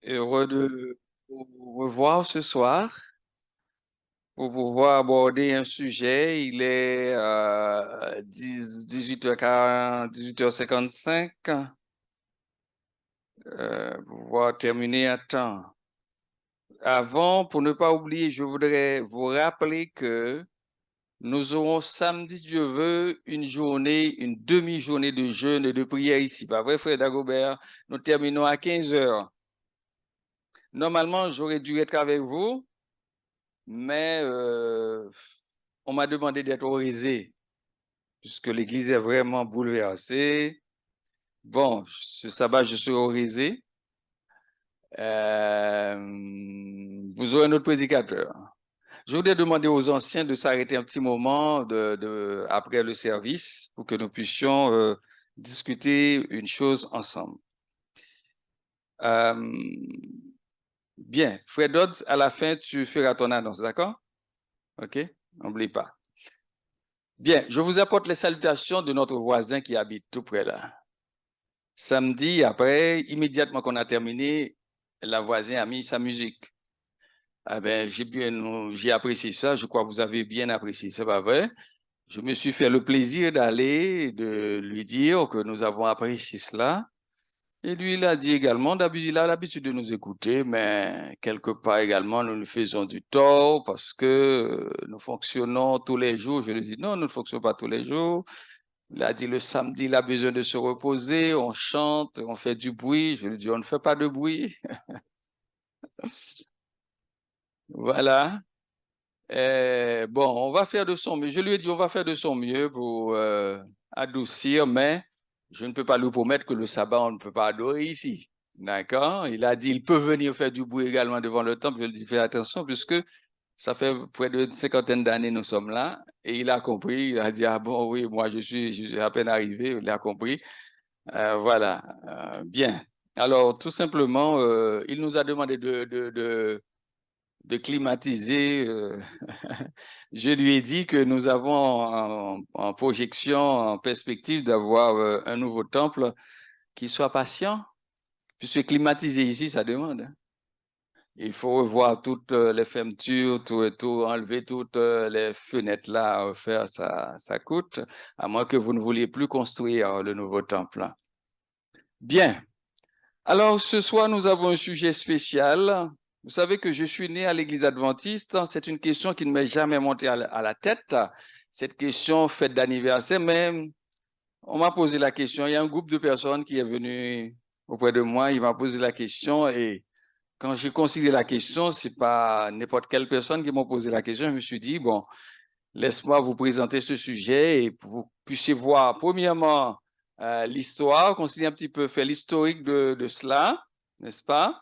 Heureux de vous revoir ce soir pour pouvoir aborder un sujet. Il est 18h40, 18h55, pouvoir terminer à temps. Avant, pour ne pas oublier, je voudrais vous rappeler que nous aurons samedi, si Dieu veut, une demi-journée de jeûne et de prière ici. Pas vrai, frère Dagobert? Nous terminons à 15 heures. Normalement, j'aurais dû être avec vous, mais on m'a demandé d'être au Risé, puisque l'église est vraiment bouleversée. Bon, ce sabbat, je suis au Risé. Vous aurez un autre prédicateur. Je voudrais demander aux anciens de s'arrêter un petit moment après le service pour que nous puissions discuter une chose ensemble. Bien, Fred Dodds, à la fin, tu feras ton annonce, d'accord? OK? N'oublie pas. Bien, je vous apporte les salutations de notre voisin qui habite tout près là. Samedi, après, immédiatement qu'on a terminé, la voisine a mis sa musique. Ah ben, j'ai apprécié ça. Je crois que vous avez bien apprécié, c'est pas vrai? Je me suis fait le plaisir d'aller, de lui dire que nous avons apprécié cela. Et lui, il a dit également, d'habitude, il a l'habitude de nous écouter, mais quelque part également, nous lui faisons du tort parce que nous fonctionnons tous les jours. Je lui dis, non, nous ne fonctionnons pas tous les jours. Il a dit, le samedi, il a besoin de se reposer, on chante, on fait du bruit. Je lui dis, on ne fait pas de bruit. Voilà. Bon, on va faire de son mieux. Je lui ai dit, on va faire de son mieux pour adoucir, mais je ne peux pas lui promettre que le sabbat, on ne peut pas adorer ici. D'accord? Il a dit, il peut venir faire du bruit également devant le temple. Je lui ai dit, fais attention, puisque ça fait près de 50 d'années nous sommes là. Et il a compris. Il a dit, ah bon, oui, moi, je suis à peine arrivé. Il a compris. Voilà. Bien. Alors, tout simplement, il nous a demandé de climatiser. Je lui ai dit que nous avons en projection, en perspective d'avoir un nouveau temple qui soit patient, puisque climatiser ici, ça demande. Hein. Il faut revoir toutes les fermetures, tout et tout, enlever toutes les fenêtres là, à refaire, ça coûte, à moins que vous ne vouliez plus construire le nouveau temple. Bien. Alors, ce soir, nous avons un sujet spécial. Vous savez que je suis né à l'église adventiste. C'est une question qui ne m'est jamais montée à la tête. Cette question fête d'anniversaire, mais on m'a posé la question. Il y a un groupe de personnes qui est venu auprès de moi. Il m'a posé la question et quand j'ai considéré la question, c'est pas n'importe quelle personne qui m'a posé la question. Je me suis dit, bon, laisse-moi vous présenter ce sujet et que vous puissiez voir, premièrement, l'histoire, considérer un petit peu, faire l'historique de cela, n'est-ce pas?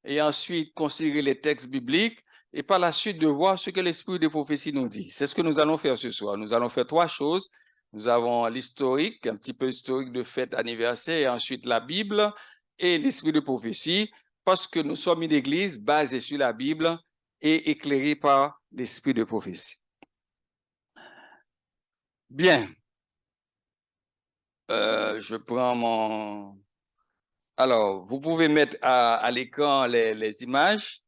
Et ensuite, considérer les textes bibliques et par la suite de voir ce que l'esprit de prophétie nous dit. C'est ce que nous allons faire ce soir. Nous allons faire trois choses. Nous avons l'historique, un petit peu historique de fête anniversaire, et ensuite la Bible et l'esprit de prophétie, parce que nous sommes une église basée sur la Bible et éclairée par l'esprit de prophétie. Bien, je prends mon... Alors, vous pouvez mettre à l'écran les images,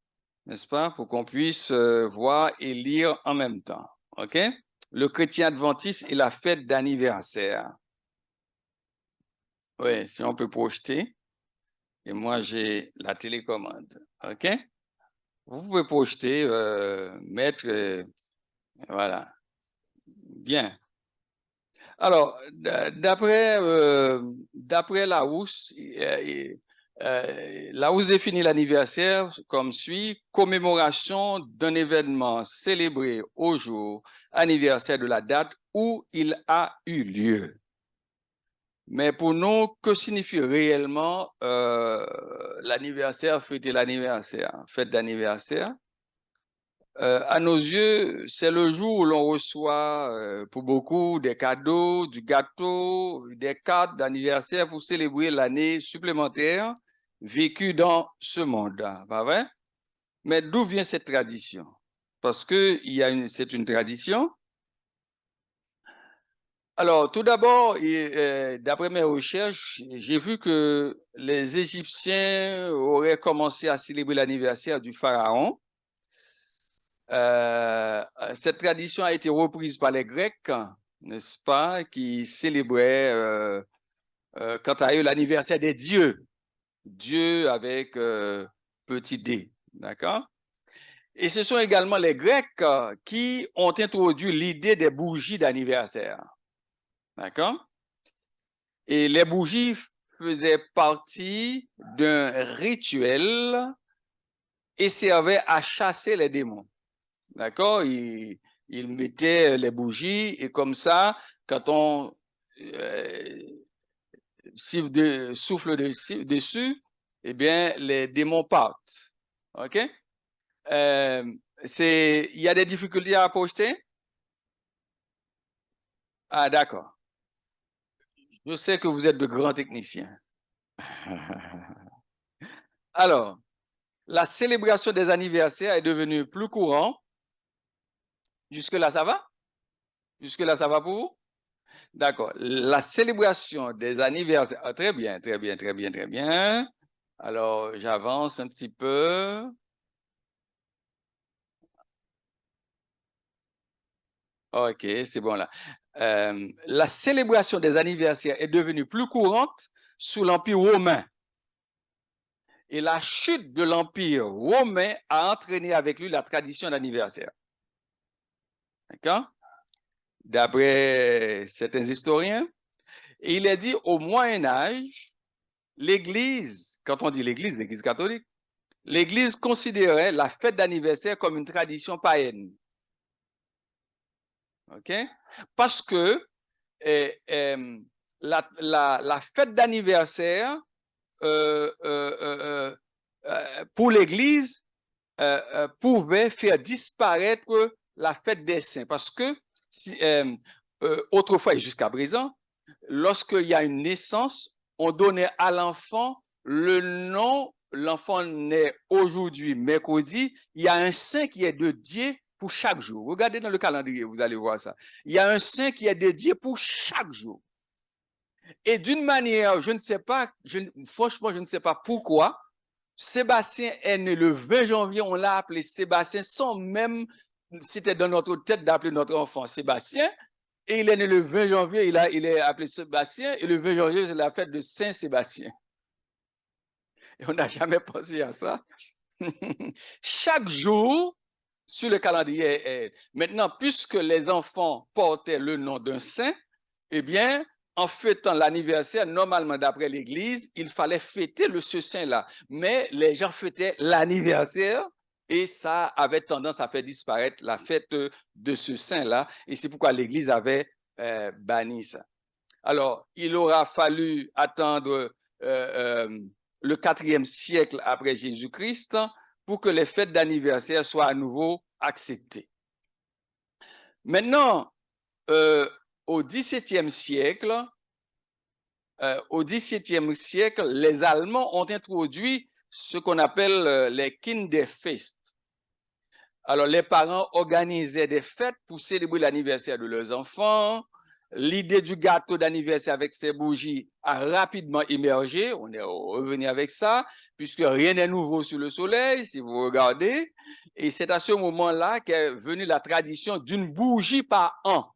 n'est-ce pas, pour qu'on puisse voir et lire en même temps. OK? Le chrétien adventiste et la fête d'anniversaire. Oui, si on peut projeter. Et moi, j'ai la télécommande. OK? Vous pouvez projeter, mettre... voilà. Bien. Alors, d'après Larousse, Larousse définit l'anniversaire comme suit: commémoration d'un événement célébré au jour anniversaire de la date où il a eu lieu. Mais pour nous, que signifie réellement l'anniversaire, fêter l'anniversaire, fête d'anniversaire? À nos yeux, c'est le jour où l'on reçoit, pour beaucoup, des cadeaux, du gâteau, des cartes d'anniversaire pour célébrer l'année supplémentaire vécue dans ce monde, pas vrai? Mais d'où vient cette tradition? Parce que c'est une tradition. Alors, tout d'abord, d'après mes recherches, j'ai vu que les Égyptiens auraient commencé à célébrer l'anniversaire du pharaon. Cette tradition a été reprise par les Grecs, n'est-ce pas, qui célébraient, quant à eux, l'anniversaire des dieux. Dieu avec petit d, d'accord? Et ce sont également les Grecs qui ont introduit l'idée des bougies d'anniversaire, d'accord? Et les bougies faisaient partie d'un rituel et servaient à chasser les démons, d'accord? Ils mettaient les bougies et comme ça, quand on souffle dessus, eh bien, les démons partent, ok? Il y a des difficultés à poster? Ah, d'accord. Je sais que vous êtes de grands techniciens. Alors, la célébration des anniversaires est devenue plus courante. Jusque-là, ça va? Jusque-là, ça va pour vous? D'accord. La célébration des anniversaires. Ah, très bien, très bien, très bien, très bien. Alors, j'avance un petit peu. OK, c'est bon là. La célébration des anniversaires est devenue plus courante sous l'Empire romain. Et la chute de l'Empire romain a entraîné avec lui la tradition d'anniversaire. D'accord? D'après certains historiens, il est dit au Moyen Âge, l'Église, quand on dit l'Église catholique, l'Église considérait la fête d'anniversaire comme une tradition païenne. OK? Parce que la fête d'anniversaire, pour l'Église, pouvait faire disparaître la fête des saints. Parce que autrefois et jusqu'à présent, lorsqu'il y a une naissance, on donnait à l'enfant le nom, l'enfant naît aujourd'hui, mercredi, il y a un saint qui est dédié pour chaque jour. Regardez dans le calendrier, vous allez voir ça. Il y a un saint qui est dédié pour chaque jour. Et d'une manière, je ne sais pas, franchement, je ne sais pas pourquoi, Sébastien est né le 20 janvier, on l'a appelé Sébastien sans même, c'était dans notre tête d'appeler notre enfant Sébastien. Et il est né le 20 janvier, il est appelé Sébastien, et le 20 janvier, c'est la fête de Saint-Sébastien. Et on n'a jamais pensé à ça. Chaque jour, sur le calendrier, maintenant, puisque les enfants portaient le nom d'un saint, eh bien, en fêtant l'anniversaire, normalement, d'après l'Église, il fallait fêter ce saint-là. Mais les gens fêtaient l'anniversaire et ça avait tendance à faire disparaître la fête de ce saint-là. Et c'est pourquoi l'Église avait banni ça. Alors, il aura fallu attendre le 4e siècle après Jésus-Christ pour que les fêtes d'anniversaire soient à nouveau acceptées. Maintenant, au XVIIe siècle, les Allemands ont introduit ce qu'on appelle les Kinderfest. Alors, les parents organisaient des fêtes pour célébrer l'anniversaire de leurs enfants. L'idée du gâteau d'anniversaire avec ses bougies a rapidement émergé. On est revenu avec ça, puisque rien n'est nouveau sous le soleil, si vous regardez. Et c'est à ce moment-là qu'est venue la tradition d'une bougie par an.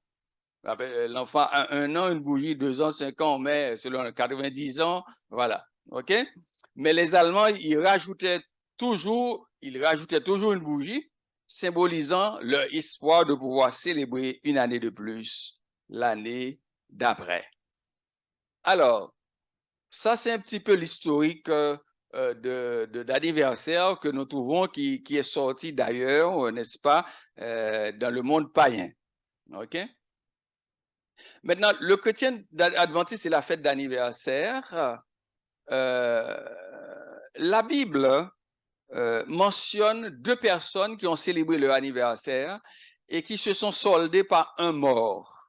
L'enfant a 1 an, une bougie, 2 ans, 5 ans, mais selon 90 ans, voilà. OK? Mais les Allemands, ils rajoutaient toujours une bougie, symbolisant leur espoir de pouvoir célébrer une année de plus, l'année d'après. Alors, ça, c'est un petit peu l'historique d'anniversaire que nous trouvons qui est sorti d'ailleurs, n'est-ce pas, dans le monde païen. OK? Maintenant, le chrétien adventiste, c'est la fête d'anniversaire. La Bible mentionne 2 personnes qui ont célébré leur anniversaire et qui se sont soldées par un mort.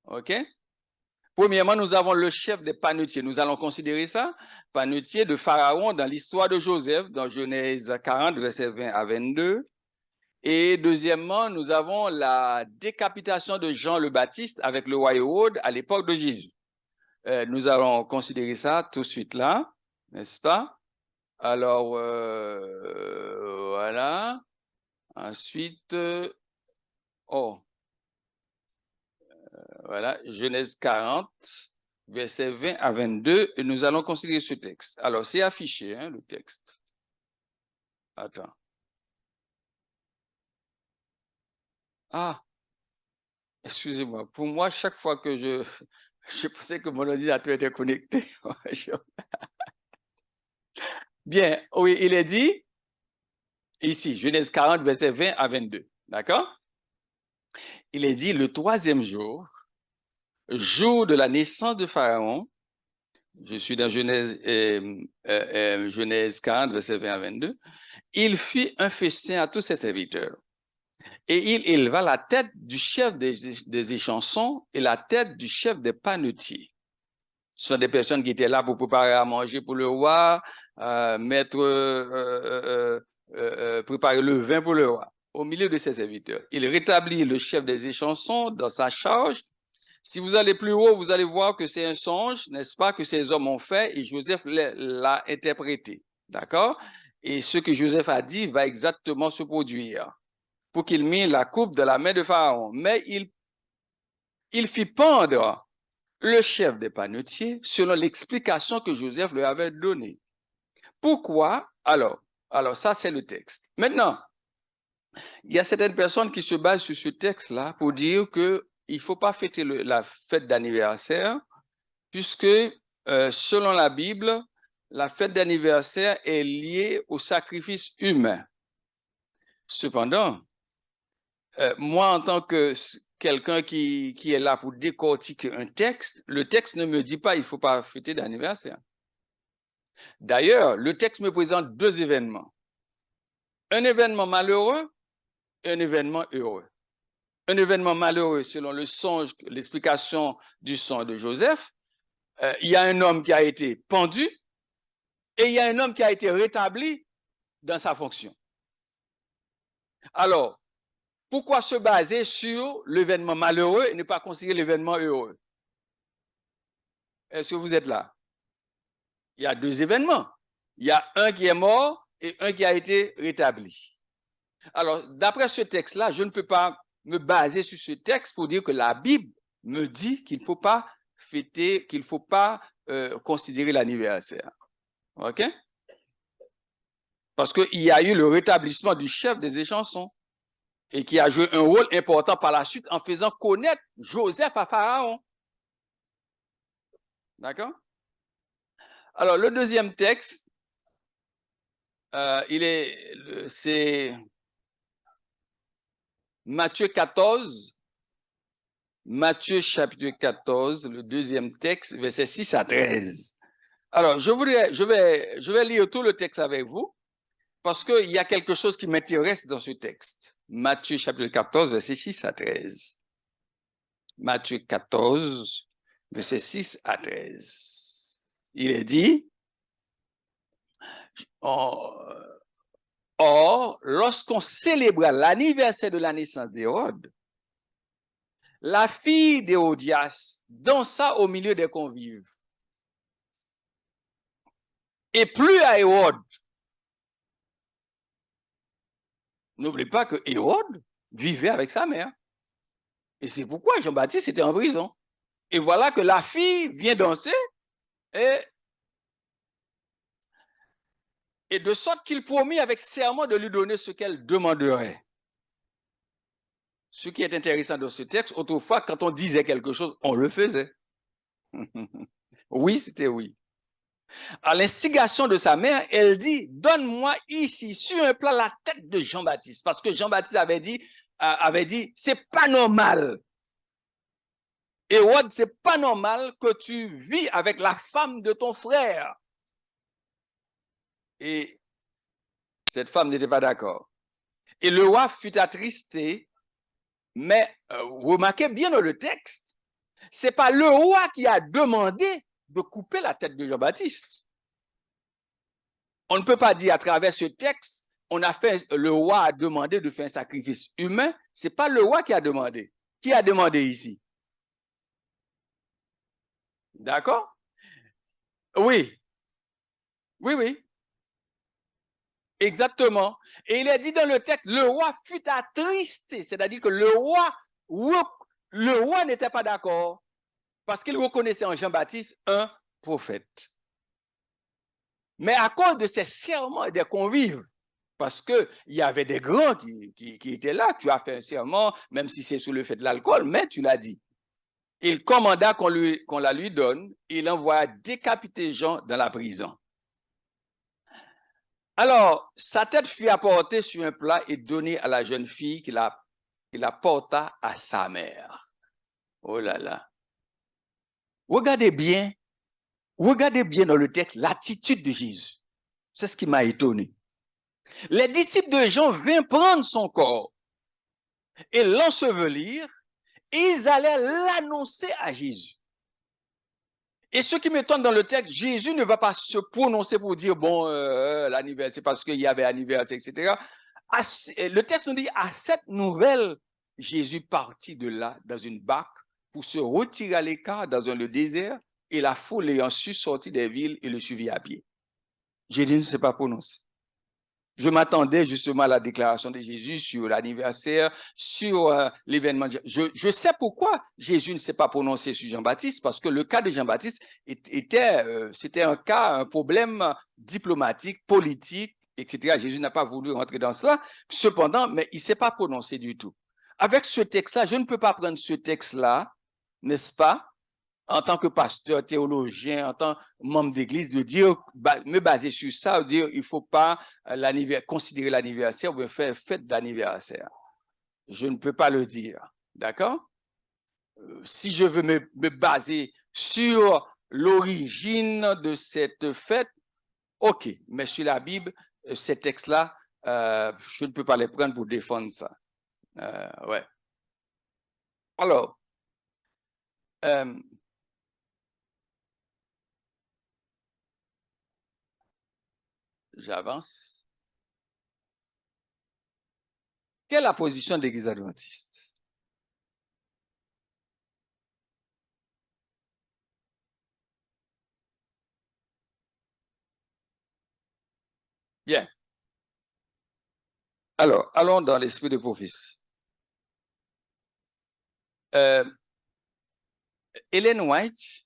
OK? Premièrement, nous avons le chef des panetiers. Nous allons considérer ça. Panetier de Pharaon dans l'histoire de Joseph, dans Genèse 40, versets 20 à 22. Et deuxièmement, nous avons la décapitation de Jean le Baptiste avec le roi Hérode à l'époque de Jésus. Nous allons considérer ça tout de suite là, n'est-ce pas? Alors, voilà. Ensuite, voilà, Genèse 40, versets 20 à 22, et nous allons considérer ce texte. Alors, c'est affiché, hein, le texte. Attends. Ah, excusez-moi. Pour moi, chaque fois que je pensais que mon ordinateur était connecté. Bien, oui, il est dit, ici, Genèse 40, versets 20 à 22. D'accord? Il est dit, le troisième jour, jour de la naissance de Pharaon, je suis dans Genèse 40, verset 20 à 22, il fit un festin à tous ses serviteurs. Et il éleva la tête du chef des échansons et la tête du chef des panetiers. Ce sont des personnes qui étaient là pour préparer à manger pour le roi, préparer le vin pour le roi, au milieu de ses serviteurs. Il rétablit le chef des échansons dans sa charge. Si vous allez plus haut, vous allez voir que c'est un songe, n'est-ce pas, que ces hommes ont fait et Joseph l'a interprété. D'accord? Et ce que Joseph a dit va exactement se produire pour qu'il mît la coupe de la main de Pharaon. Mais il fit pendre le chef des panetiers selon l'explication que Joseph lui avait donnée. Pourquoi? Alors, ça, c'est le texte. Maintenant, il y a certaines personnes qui se basent sur ce texte-là pour dire qu'il ne faut pas fêter la fête d'anniversaire, puisque selon la Bible, la fête d'anniversaire est liée au sacrifice humain. Cependant, moi, en tant que quelqu'un qui est là pour décortiquer un texte, le texte ne me dit pas qu'il ne faut pas fêter d'anniversaire. D'ailleurs, le texte me présente deux événements. Un événement malheureux et un événement heureux. Un événement malheureux, selon le songe, l'explication du songe de Joseph, il y a un homme qui a été pendu et il y a un homme qui a été rétabli dans sa fonction. Alors, pourquoi se baser sur l'événement malheureux et ne pas considérer l'événement heureux? Est-ce que vous êtes là? Il y a deux événements. Il y a un qui est mort et un qui a été rétabli. Alors, d'après ce texte-là, je ne peux pas me baser sur ce texte pour dire que la Bible me dit qu'il ne faut pas fêter, qu'il ne faut pas considérer l'anniversaire. OK? Parce qu'il y a eu le rétablissement du chef des échansons et qui a joué un rôle important par la suite en faisant connaître Joseph à Pharaon. D'accord? Alors, le deuxième texte, c'est Matthieu 14, Matthieu chapitre 14, le deuxième texte, versets 6 à 13. Alors, je vais lire tout le texte avec vous parce qu'il y a quelque chose qui m'intéresse dans ce texte. Matthieu chapitre 14, versets 6 à 13. Matthieu 14, versets 6 à 13. Il est dit, or, lorsqu'on célébra l'anniversaire de la naissance d'Hérode, la fille d'Hérodias dansa au milieu des convives. Et plus à Hérode. N'oubliez pas que Hérode vivait avec sa mère. Et c'est pourquoi Jean-Baptiste était en prison. Et voilà que la fille vient danser et de sorte qu'il promit avec serment de lui donner ce qu'elle demanderait. Ce qui est intéressant dans ce texte, autrefois, quand on disait quelque chose, on le faisait. Oui, c'était oui. À l'instigation de sa mère, elle dit, donne-moi ici, sur un plat, la tête de Jean-Baptiste. Parce que Jean-Baptiste avait dit, c'est pas normal. Hérode, c'est pas normal que tu vis avec la femme de ton frère. Et cette femme n'était pas d'accord. Et le roi fut attristé, mais remarquez bien dans le texte, c'est pas le roi qui a demandé de couper la tête de Jean-Baptiste. On ne peut pas dire à travers ce texte le roi a demandé de faire un sacrifice humain, ce n'est pas le roi qui a demandé. Qui a demandé ici? D'accord? Oui, oui. Exactement. Et il est dit dans le texte, le roi fut attristé, c'est-à-dire que le roi n'était pas d'accord parce qu'il reconnaissait en Jean-Baptiste un prophète. Mais à cause de ses serments et des convives, parce qu'il y avait des grands qui étaient là, tu as fait un serment, même si c'est sous le fait de l'alcool, mais tu l'as dit. Il commanda qu'on la lui donne, il envoya décapiter Jean dans la prison. Alors, sa tête fut apportée sur un plat et donnée à la jeune fille qui la porta à sa mère. Oh là là. Regardez bien dans le texte l'attitude de Jésus. C'est ce qui m'a étonné. Les disciples de Jean vinrent prendre son corps et l'ensevelir, et ils allaient l'annoncer à Jésus. Et ce qui m'étonne dans le texte, Jésus ne va pas se prononcer pour dire, bon, l'anniversaire, parce qu'il y avait anniversaire, etc. Le texte nous dit, à cette nouvelle, Jésus partit de là, dans une barque, pour se retirer à l'écart dans le désert, et la foule ayant su sortir des villes, et le suivit à pied. Jésus ne s'est pas prononcé. Je m'attendais justement à la déclaration de Jésus sur l'anniversaire, sur l'événement. Je sais pourquoi Jésus ne s'est pas prononcé sur Jean-Baptiste, parce que le cas de Jean-Baptiste c'était un problème diplomatique, politique, etc. Jésus n'a pas voulu rentrer dans cela. Cependant, mais il ne s'est pas prononcé du tout. Avec ce texte-là, je ne peux pas prendre ce texte-là, n'est-ce pas, en tant que pasteur, théologien, en tant que membre d'église, de dire, me baser sur ça, de dire, il ne faut pas considérer l'anniversaire ou faire fête d'anniversaire. Je ne peux pas le dire. D'accord? Si je veux me baser sur l'origine de cette fête, OK. Mais sur la Bible, ces textes-là, je ne peux pas les prendre pour défendre ça. Ouais. Alors, j'avance. Quelle est la position de l'Église adventiste? Bien. Alors, allons dans l'esprit de prophétie. Ellen White,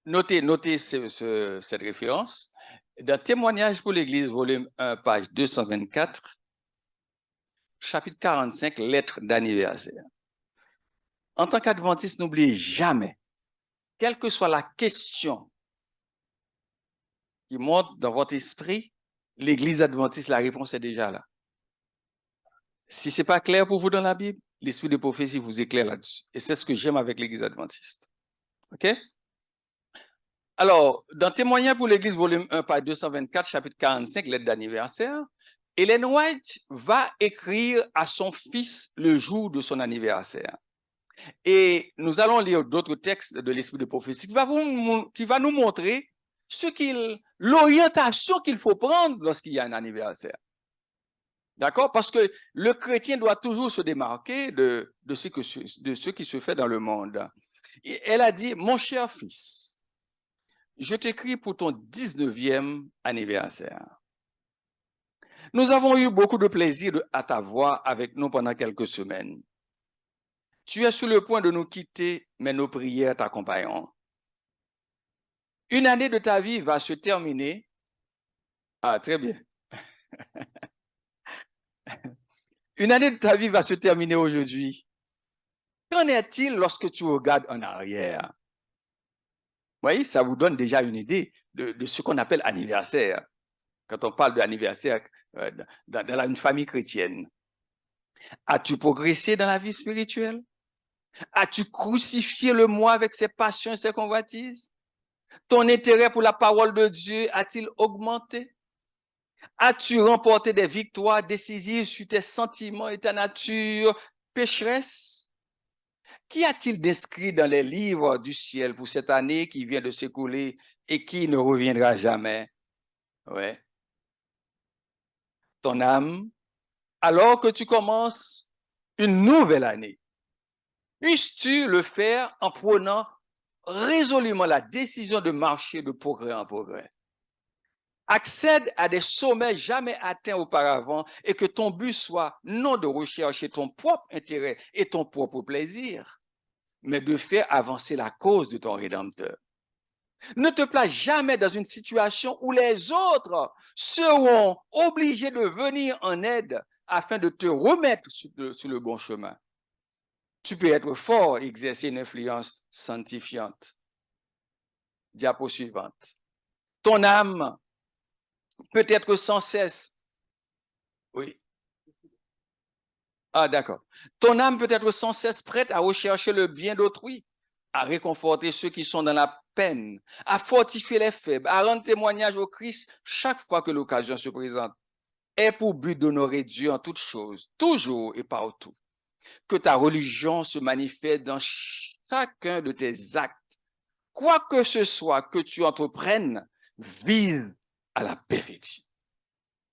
notez cette référence, dans Témoignage pour l'Église, volume 1, page 224, chapitre 45, lettre d'anniversaire. En tant qu'adventiste, n'oubliez jamais, quelle que soit la question qui monte dans votre esprit, l'Église adventiste, la réponse est déjà là. Si ce n'est pas clair pour vous dans la Bible, l'esprit de prophétie vous éclaire là-dessus. Et c'est ce que j'aime avec l'Église adventiste. OK? Alors, dans Témoignage pour l'Église, volume 1, page 224, chapitre 45, lettre d'anniversaire, Ellen White va écrire à son fils le jour de son anniversaire. Et nous allons lire d'autres textes de l'esprit de prophétie qui va nous montrer l'orientation qu'il faut prendre lorsqu'il y a un anniversaire. D'accord? Parce que le chrétien doit toujours se démarquer de ce qui se fait dans le monde. Et elle a dit, mon cher fils, je t'écris pour ton 19e anniversaire. Nous avons eu beaucoup de plaisir à t'avoir avec nous pendant quelques semaines. Tu es sur le point de nous quitter, mais nos prières t'accompagneront. Une année de ta vie va se terminer. Ah, très bien. Une année de ta vie va se terminer aujourd'hui. Qu'en est-il lorsque tu regardes en arrière? Vous voyez, ça vous donne déjà une idée de ce qu'on appelle anniversaire. Quand on parle d'anniversaire dans une famille chrétienne. As-tu progressé dans la vie spirituelle? As-tu crucifié le moi avec ses passions et ses convoitises? Ton intérêt pour la parole de Dieu a-t-il augmenté? As-tu remporté des victoires décisives sur tes sentiments et ta nature pécheresse? Qu'y a-t-il d'inscrit dans les livres du ciel pour cette année qui vient de s'écouler et qui ne reviendra jamais? Ouais. ton âme, alors que tu commences une nouvelle année. Puisses-tu le faire en prenant résolument la décision de marcher de progrès en progrès. Accède à des sommets jamais atteints auparavant et que ton but soit non de rechercher ton propre intérêt et ton propre plaisir, mais de faire avancer la cause de ton Rédempteur. Ne te place jamais dans une situation où les autres seront obligés de venir en aide afin de te remettre sur le bon chemin. Tu peux être fort et exercer une influence sanctifiante. Diapo suivante. Ton âme peut être sans cesse. Oui. Ah, d'accord. Ton âme peut être sans cesse prête à rechercher le bien d'autrui, à réconforter ceux qui sont dans la peine, à fortifier les faibles, à rendre témoignage au Christ chaque fois que l'occasion se présente. Et pour but d'honorer Dieu en toutes choses, toujours et partout. Que ta religion se manifeste dans chacun de tes actes. Quoi que ce soit que tu entreprennes, vise à la perfection.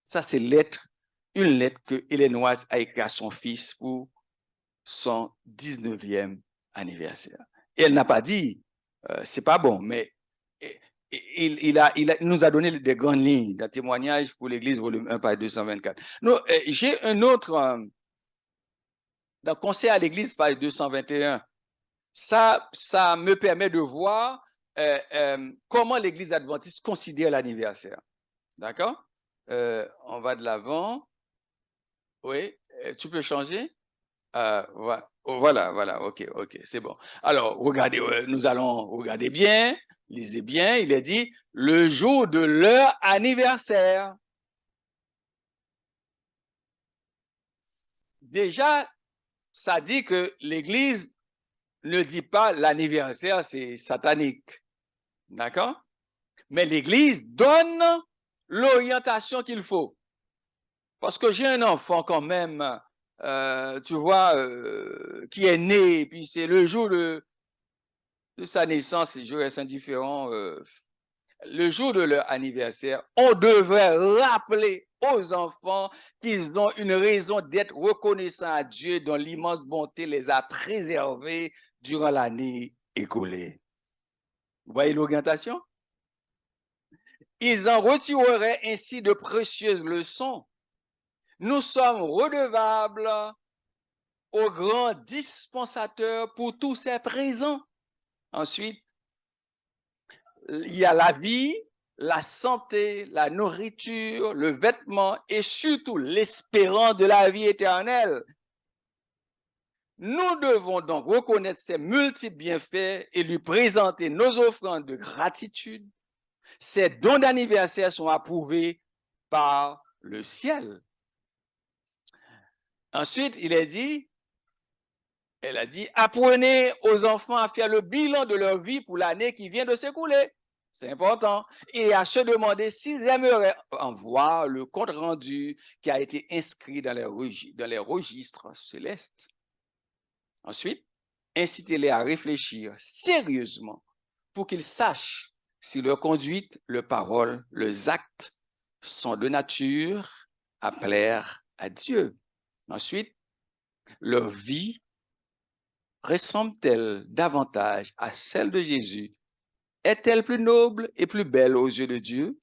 Ça, c'est une lettre que Ellen White a écrite à son fils pour son 19e anniversaire. Et elle n'a pas dit, c'est pas bon, mais il nous a donné des grandes lignes d'un témoignage pour l'Église, volume 1, page 224. J'ai un autre, dans Conseil à l'Église, page 221. Ça me permet de voir comment l'Église adventiste considère l'anniversaire. D'accord? On va de l'avant. Oui, tu peux changer? Voilà, ok, c'est bon. Alors, regardez, nous allons regarder bien, lisez bien, il est dit, le jour de leur anniversaire. Déjà, ça dit que l'Église ne dit pas l'anniversaire, c'est satanique. D'accord? Mais l'Église donne l'orientation qu'il faut. Parce que j'ai un enfant quand même, tu vois, qui est né, et puis c'est le jour de sa naissance, et je reste indifférent. Le jour de leur anniversaire, on devrait rappeler aux enfants qu'ils ont une raison d'être reconnaissants à Dieu dont l'immense bonté les a préservés durant l'année écoulée. Vous voyez l'orientation? Ils en retireraient ainsi de précieuses leçons. Nous sommes redevables au grand dispensateur pour tous ses présents. Ensuite, il y a la vie, la santé, la nourriture, le vêtement et surtout l'espérance de la vie éternelle. Nous devons donc reconnaître ses multiples bienfaits et lui présenter nos offrandes de gratitude. Ces dons d'anniversaire sont approuvés par le ciel. Ensuite, elle a dit, apprenez aux enfants à faire le bilan de leur vie pour l'année qui vient de s'écouler. C'est important. Et à se demander s'ils aimeraient en voir le compte rendu qui a été inscrit dans les registres célestes. Ensuite, incitez-les à réfléchir sérieusement pour qu'ils sachent si leur conduite, leurs paroles, leurs actes sont de nature à plaire à Dieu. Ensuite, leur vie ressemble-t-elle davantage à celle de Jésus? Est-elle plus noble et plus belle aux yeux de Dieu?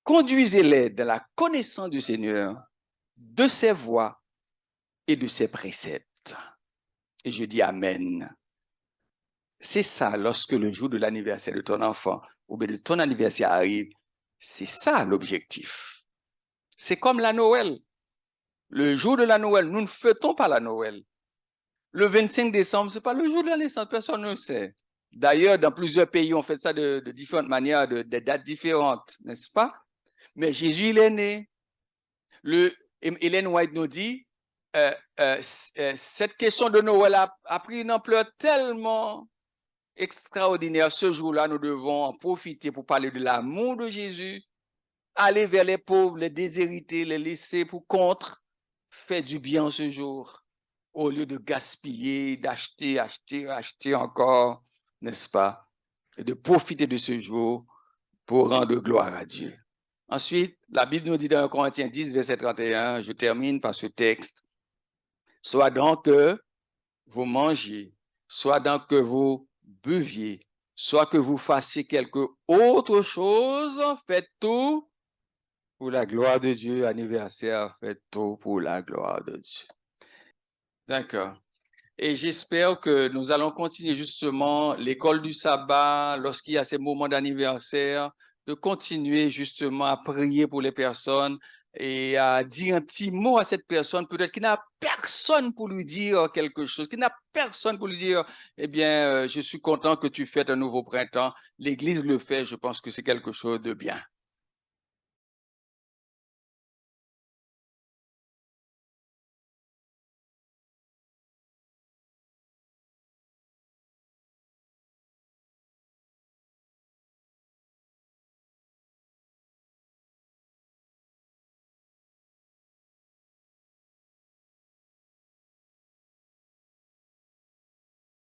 Conduisez-les dans la connaissance du Seigneur, de ses voies et de ses préceptes. Et je dis Amen. C'est ça, lorsque le jour de l'anniversaire de ton enfant ou bien de ton anniversaire arrive, c'est ça l'objectif. C'est comme la Noël. Le jour de la Noël, nous ne fêtons pas la Noël. Le 25 décembre, ce n'est pas le jour de la naissance, personne ne le sait. D'ailleurs, dans plusieurs pays, on fait ça de différentes manières, de dates différentes, n'est-ce pas? Mais Jésus, il est né. Ellen White nous dit, cette question de Noël a pris une ampleur tellement extraordinaire. Ce jour-là, nous devons en profiter pour parler de l'amour de Jésus, aller vers les pauvres, les déshérités, les laisser pour contre, faire du bien ce jour, au lieu de gaspiller, d'acheter, acheter encore, n'est-ce pas? Et de profiter de ce jour pour rendre gloire à Dieu. Ensuite, la Bible nous dit dans 1 Corinthiens 10, verset 31, je termine par ce texte, soit donc que vous mangiez, soit donc que vous buviez, soit que vous fassiez quelque autre chose, faites tout pour la gloire de Dieu. Anniversaire, faites tout pour la gloire de Dieu. D'accord. Et j'espère que nous allons continuer justement l'école du sabbat lorsqu'il y a ces moments d'anniversaire, de continuer justement à prier pour les personnes et à dire un petit mot à cette personne, peut-être qui n'a personne pour lui dire quelque chose, qui n'a personne pour lui dire, eh bien, je suis content que tu fêtes un nouveau printemps. L'Église le fait, je pense que c'est quelque chose de bien.